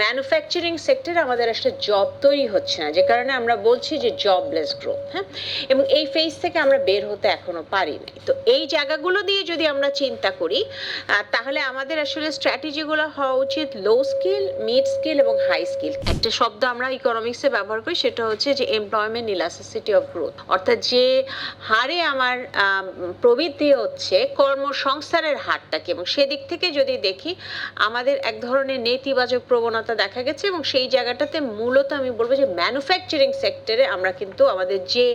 Manufacturing সেক্টরে আমাদের একটা জব তৈরি হচ্ছে না, যে কারণে আমরা বলছি যে জবলেস গ্রোথ। হ্যাঁ, এবং এই ফেজ থেকে আমরা বের হতে এখনো পারি নাই। তো এই জায়গাগুলো দিয়ে যদি আমরা চিন্তা করি, তাহলে আমাদের আসলে স্ট্র্যাটেজিগুলো হওয়া উচিত লো স্কিল, মিড স্কিল এবং হাই স্কিল। একটা শব্দ আমরা ইকোনমিক্সে ব্যবহার করি, সেটা হচ্ছে যে এমপ্লয়মেন্ট ইলাস্টিসিটি অফ গ্রোথ, অর্থাৎ যে হারে আমার প্রবৃদ্ধি হচ্ছে কর্মসংস্থানের হারটাকে, এবং সেদিক থেকে যদি দেখি আমাদের এক ধরনের নেতিবাচক প্রবণতা দেখা গেছে, এবং সেই জায়গাটাতে মূলত আমি বলবো যে ম্যানুফ্যাকচারিং সেক্টরে আমরা কিন্তু আমাদের যে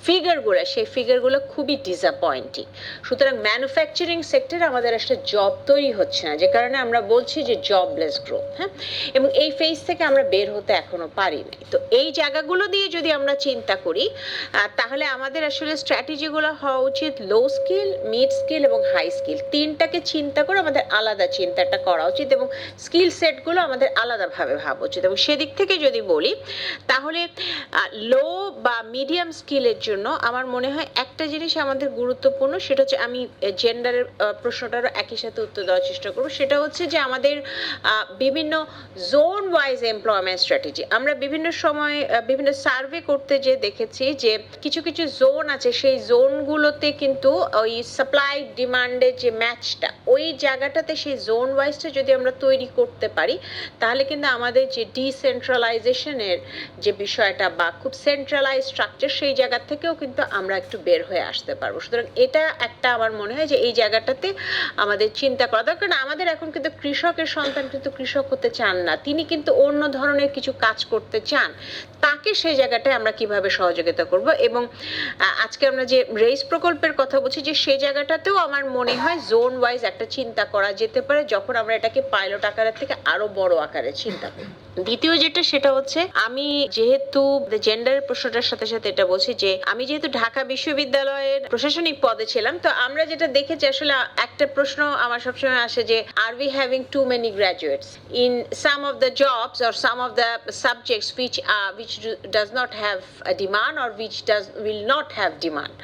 ফিগারগুলো, সেই ফিগারগুলো খুবই ডিসঅ্যাপয়েন্টিং। সুতরাং ম্যানুফ্যাকচারিং সেক্টরে আমাদের একটা জব তৈরি হচ্ছে না, যে কারণে আমরা বলছি যে জবলেস গ্রোথ। হ্যাঁ, এবং এই ফেজ থেকে আমরা বের হতে এখনো পারি নাই। তো এই জায়গাগুলো দিয়ে যদি আমরা চিন্তা করি, তাহলে আমাদের আসলে স্ট্র্যাটেজিগুলো হওয়া উচিত লো স্কিল, মিড স্কিল এবং হাই স্কিল। তিনটাকে চিন্তা করে আমাদের আলাদা চিন্তাটা করা উচিত, এবং স্কিল সেটগুলো আমাদের আলাদাভাবে ভাবা উচিত। এবং সেদিক থেকে যদি বলি, তাহলে লো বা মিডিয়াম স্কিলের জন্য আমার মনে হয় একটা জিনিস আমাদের গুরুত্বপূর্ণ, সেটা হচ্ছে আমি জেন্ডারের প্রশ্নটারও একই সাথে উত্তর দেওয়ার চেষ্টা করবো। সেটা হচ্ছে যে আমাদের বিভিন্ন জোন ওয়াইজ এমপ্লয়মেন্ট স্ট্র্যাটেজি, আমরা বিভিন্ন সময় বিভিন্ন সার্ভে করতে যে দেখেছি যে কিছু কিছু জোন আছে, সেই জোনগুলোতে কিন্তু ওই সাপ্লাই ডিমান্ডের যে ম্যাচটা, ওই জায়গাটাতে সেই জোন ওয়াইজটা যদি আমরা তৈরি করতে পারি, তাহলে কিন্তু আমাদের যে ডিসেন্ট্রালাইজেশনের যে বিষয়টা বা খুব সেন্ট্রালাইজ স্ট্রাকচার, সেই জায়গা থেকেও কিন্তু আমরা একটু বের হয়ে আসতে পারবো। সুতরাং এটা একটা আমার মনে হয় যে এই জায়গাটাতে আমাদের চিন্তা করা দরকার। কারণ আমাদের এখন কিন্তু কৃষকের সন্তান কিন্তু কৃষক হতে চান না, তিনি কিন্তু অন্য ধরনের কিছু কাজ করতে চান। তাকে সেই জায়গাটায় আমরা কিভাবে সহযোগিতা করব, এবং আজকে আমরা যে রেস প্রকল্পের কথা বলছি, যে সেই জায়গাটাতেও আমার মনে হয় জোন ওয়াইজ একটা চিন্তা করা যেতে পারে, যখন আমরা এটাকে পাইলট আকারের থেকে আরো বড় আকারে চিন্তা করি। দ্বিতীয় যেটা, সেটা হচ্ছে আমি যেহেতু জেন্ডারের প্রশ্নটার সাথে সাথে এটা বলছি যে আমি যেহেতু ঢাকা বিশ্ববিদ্যালয়ের প্রশাসনিক পদে ছিলাম, তো আমরা যেটা দেখেছি, আসলে একটা প্রশ্ন আমার সবসময় আসে যে are we having too many graduates in some of the jobs or some of the subjects which does not have a demand or which will not have demand.